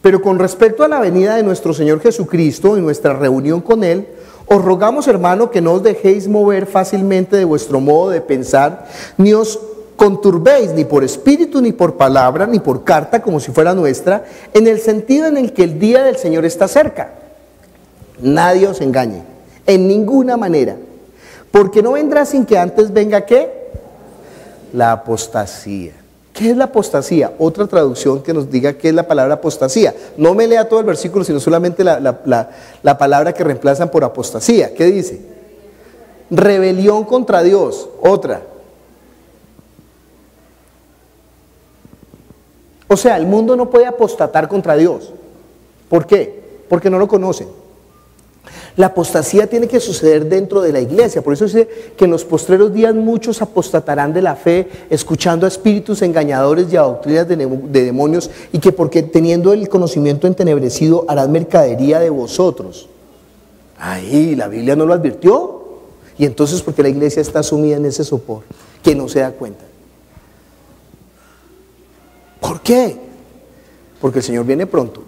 Pero con respecto a la venida de nuestro Señor Jesucristo y nuestra reunión con Él, os rogamos, hermano, que no os dejéis mover fácilmente de vuestro modo de pensar, ni os conturbéis ni por espíritu, ni por palabra, ni por carta, como si fuera nuestra, en el sentido en el que el día del Señor está cerca. Nadie os engañe, en ninguna manera, porque no vendrá sin que antes venga, ¿qué? La apostasía. ¿Qué es la apostasía? Otra traducción que nos diga qué es la palabra apostasía. No me lea todo el versículo, sino solamente la palabra que reemplazan por apostasía. ¿Qué dice? Rebelión contra Dios. Otra. O sea, el mundo no puede apostatar contra Dios. ¿Por qué? Porque no lo conocen. La apostasía tiene que suceder dentro de la iglesia. Por eso dice que en los postreros días muchos apostatarán de la fe, escuchando a espíritus engañadores y a doctrinas de demonios, y que porque teniendo el conocimiento entenebrecido harán mercadería de vosotros. Ahí la Biblia no lo advirtió. Y entonces, porque la iglesia está sumida en ese sopor, que no se da cuenta. ¿Por qué? Porque el Señor viene pronto.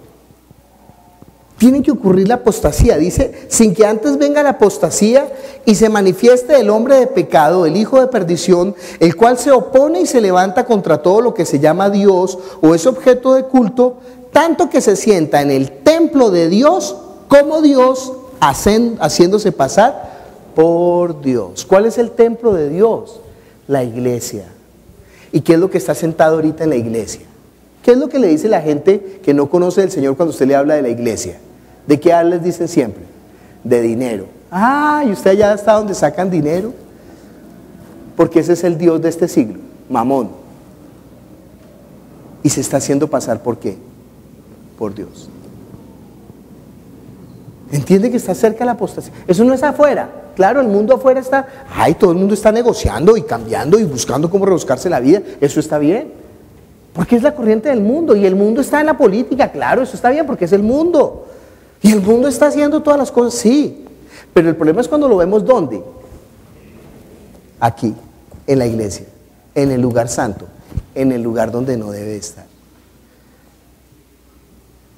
Tiene que ocurrir la apostasía, dice, sin que antes venga la apostasía y se manifieste el hombre de pecado, el hijo de perdición, el cual se opone y se levanta contra todo lo que se llama Dios o es objeto de culto, tanto que se sienta en el templo de Dios como Dios, haciéndose pasar por Dios. ¿Cuál es el templo de Dios? La iglesia. ¿Y qué es lo que está sentado ahorita en la iglesia? ¿Qué es lo que le dice la gente que no conoce del Señor cuando usted le habla de la iglesia? ¿De qué les dicen siempre? De dinero. Ah, ¿y usted allá está donde sacan dinero? Porque ese es el Dios de este siglo, Mamón. Y se está haciendo pasar ¿por qué? Por Dios. ¿Entiende que está cerca la apostasía? Eso no es afuera. Claro, el mundo afuera está, todo el mundo está negociando y cambiando y buscando cómo rebuscarse la vida. Eso está bien. Porque es la corriente del mundo. Y el mundo está en la política. Claro, eso está bien porque es el mundo. Y el mundo está haciendo todas las cosas, sí. Pero el problema es cuando lo vemos ¿dónde? Aquí, en la iglesia, en el lugar santo, en el lugar donde no debe estar.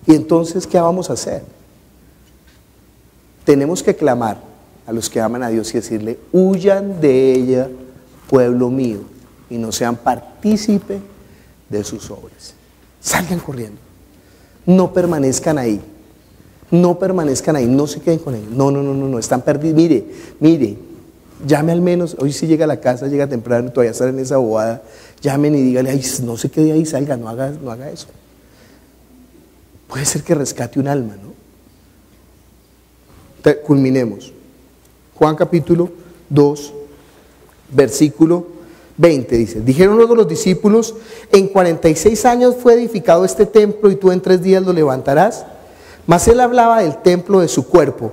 Y entonces, ¿qué vamos a hacer? tenemos que clamar a los que aman a Dios y decirle: huyan de ella, pueblo mío, y no sean partícipe de sus obras. Salgan corriendo, no permanezcan ahí, no permanezcan ahí, no se queden con ellos. No, están perdidos. Mire, llame al menos, hoy si llega a la casa, llega temprano, todavía está en esa bobada, llamen y dígale: ay, no se quede ahí, salga, no haga eso. Puede ser que rescate un alma, ¿no? Culminemos. Juan capítulo 2, versículo 20 dice: dijeron luego los discípulos: en 46 años fue edificado este templo y tú en 3 días lo levantarás. Mas él hablaba del templo de su cuerpo.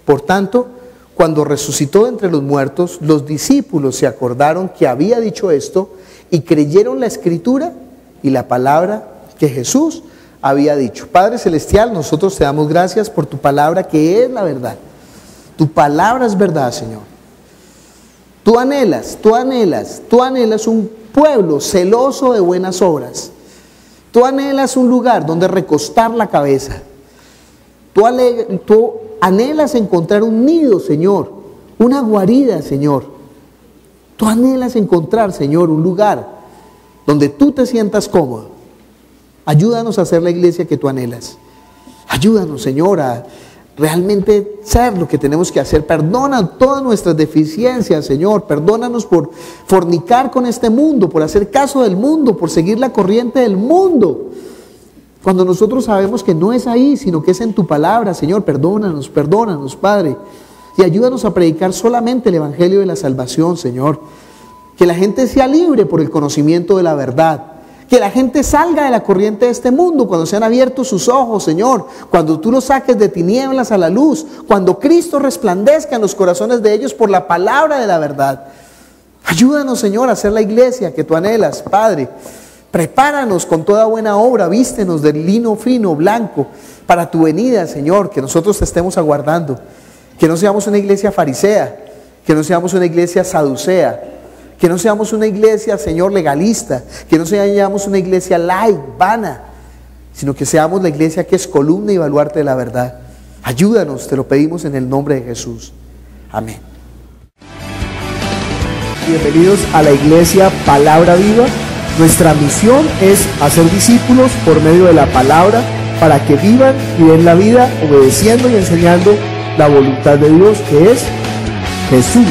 Por tanto, cuando resucitó de entre los muertos, los discípulos se acordaron que había dicho esto y creyeron la escritura y la palabra que Jesús había dicho. Padre celestial, nosotros te damos gracias por tu palabra, que es la verdad. Tu palabra es verdad, Señor. Tú anhelas un pueblo celoso de buenas obras. Tú anhelas un lugar donde recostar la cabeza. Tú anhelas encontrar un nido, Señor, una guarida, Señor. Tú anhelas encontrar, Señor, un lugar donde tú te sientas cómodo. Ayúdanos a hacer la iglesia que tú anhelas. Ayúdanos, Señor, a realmente ser lo que tenemos que hacer. Perdona todas nuestras deficiencias, Señor. Perdónanos por fornicar con este mundo, por hacer caso del mundo, por seguir la corriente del mundo, cuando nosotros sabemos que no es ahí, sino que es en tu palabra, Señor. Perdónanos, Padre. Y ayúdanos a predicar solamente el evangelio de la salvación, Señor. Que la gente sea libre por el conocimiento de la verdad. Que la gente salga de la corriente de este mundo cuando sean abiertos sus ojos, Señor. Cuando tú los saques de tinieblas a la luz. Cuando Cristo resplandezca en los corazones de ellos por la palabra de la verdad. Ayúdanos, Señor, a hacer la iglesia que tú anhelas, Padre. Prepáranos con toda buena obra, vístenos del lino fino, blanco, para tu venida, Señor, que nosotros te estemos aguardando. Que no seamos una iglesia farisea, que no seamos una iglesia saducea, que no seamos una iglesia, Señor, legalista, que no seamos una iglesia light, vana, sino que seamos la iglesia que es columna y baluarte de la verdad. Ayúdanos, te lo pedimos en el nombre de Jesús. Amén. Bienvenidos a la iglesia Palabra Viva. Nuestra misión es hacer discípulos por medio de la palabra para que vivan y den la vida obedeciendo y enseñando la voluntad de Dios, que es Jesús.